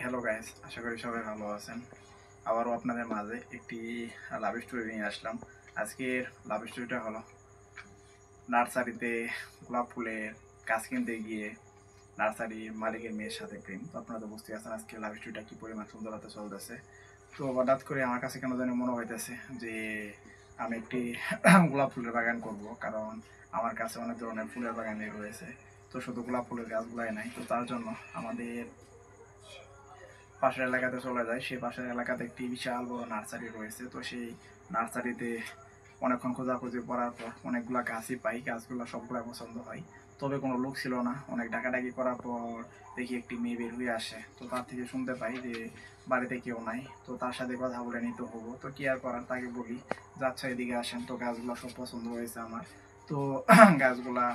Hello guys, আশা করি সবাই ভালো আছেন। আবারও আপনাদের মাঝে একটি লাভ স্টোরি নিয়ে আসলাম। আজকের লাভ স্টোরিটা হলো নার্সারিতে গোলাপ ফুলের গাছ কিনতে গিয়ে নার্সারির মালিকের মেয়ের সাথে প্রেম। তো আপনারা তো বুঝতে পারছেন আজকে লাভ স্টোরিটা কি পরিমাণ সুন্দরতা চলতেছে। তো হঠাৎ করে আমার কাছে কেন জানি মনে হইতেছে যে আমি একটি গোলাপ ফুলের বাগান করব, কারণ আমার কাছে অনেক ধরনের ফুলের বাগানই রয়েছে। তো শুধু গোলাপ ফুলের গাছগুলাই নাই, তো তার জন্য আমাদের পাশের এলাকাতে চলে যায়। সেই পাশের এলাকাতে একটি বিশাল বড় নার্সারি রয়েছে। তো সেই নার্সারিতে অনেকক্ষণ খোঁজাখুঁজি করার পর অনেকগুলা গাছই পাই, গাছগুলো সবগুলো পছন্দ হয়। তবে কোনো লোক ছিল না। অনেক ডাকাডাকি করার পর দেখি একটি মেয়ে বের হয়ে আসে। তো তার থেকে শুনতে পাই যে বাড়িতে কেউ নাই। তো তার সাথে কথা বলে নিতে হবো। তো কি আর করার, তাকে বলি যে আচ্ছা এদিকে আসেন। তো গাছগুলো সব পছন্দ হয়েছে আমার। তো গাছগুলা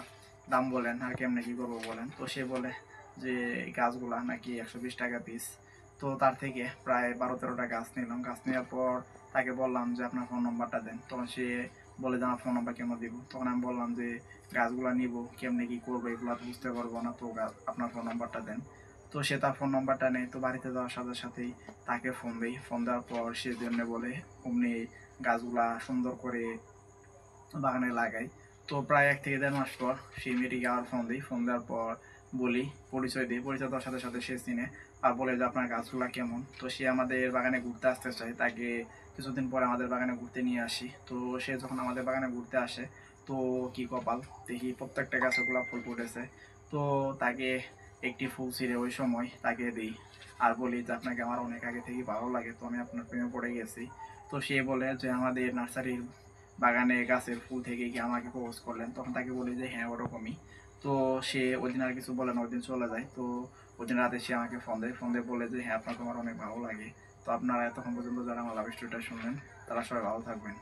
দাম বলেন আর কেমনে কি করবো বলেন। তো সে বলে যে এই গাছগুলা নাকি 120 টাকা পিস। তো তার থেকে প্রায় 12-13টা গাছ নিলাম। গাছ নেওয়ার পর তাকে বললাম যে আপনার ফোন নম্বরটা দেন। তখন সে বলে যে আমার ফোন নাম্বার কেন দিব। তখন আমি বললাম যে গাছগুলো নিব, কেমনে কি করবো এগুলো তো বুঝতে পারবো না, তো আপনার ফোন নাম্বারটা দেন। তো সে তার ফোন নাম্বারটা নেয়। তো বাড়িতে যাওয়ার সাথে সাথেই তাকে ফোন দেই। ফোন দেওয়ার পর সে জন্য বলে অমনি গাছগুলা সুন্দর করে বাগানে লাগাই। তো প্রায় 1 থেকে দেড় মাস পর সেই মেয়েটিকে আবার ফোন দিই। ফোন দেওয়ার পর বলি, পরিচয় দিই। পরিচয় দেওয়ার সাথে সাথে সে চিনে আর বলে যে আপনার গাছগুলা কেমন। তো সে আমাদের বাগানে ঘুরতে আসতে চায়। তাকে কিছুদিন পরে আমাদের বাগানে ঘুরতে নিয়ে আসি। তো সে যখন আমাদের বাগানে ঘুরতে আসে, তো কি কপাল, দেখি প্রত্যেকটা গাছে গোলাপ ফুল ফুটেছে। তো তাকে একটি ফুল ছিঁড়ে ওই সময় তাকে দিই আর বলি যে আপনাকে আমার অনেক আগে থেকে ভালো লাগে, তো আমি আপনার প্রেমে পড়ে গেছি। তো সে বলে যে আমাদের নার্সারির বাগানে গাছের ফুল থেকে কি আমাকে প্রপোজ করলেন। তখন তাকে বলি যে হ্যাঁ ওরকমই। তো সে ওই দিন আর কিছু বলে না, ওই দিন চলে যায়। তো ওই দিন রাতে সে আমাকে ফোন দেয়। ফোন দিয়ে বলে যে হ্যাঁ আপনার তোমার অনেক ভালো লাগে। তো আপনারা এতক্ষণ পর্যন্ত যারা আমার লাভ স্টোরিটা শুনলেন তারা সবাই ভালো থাকবেন।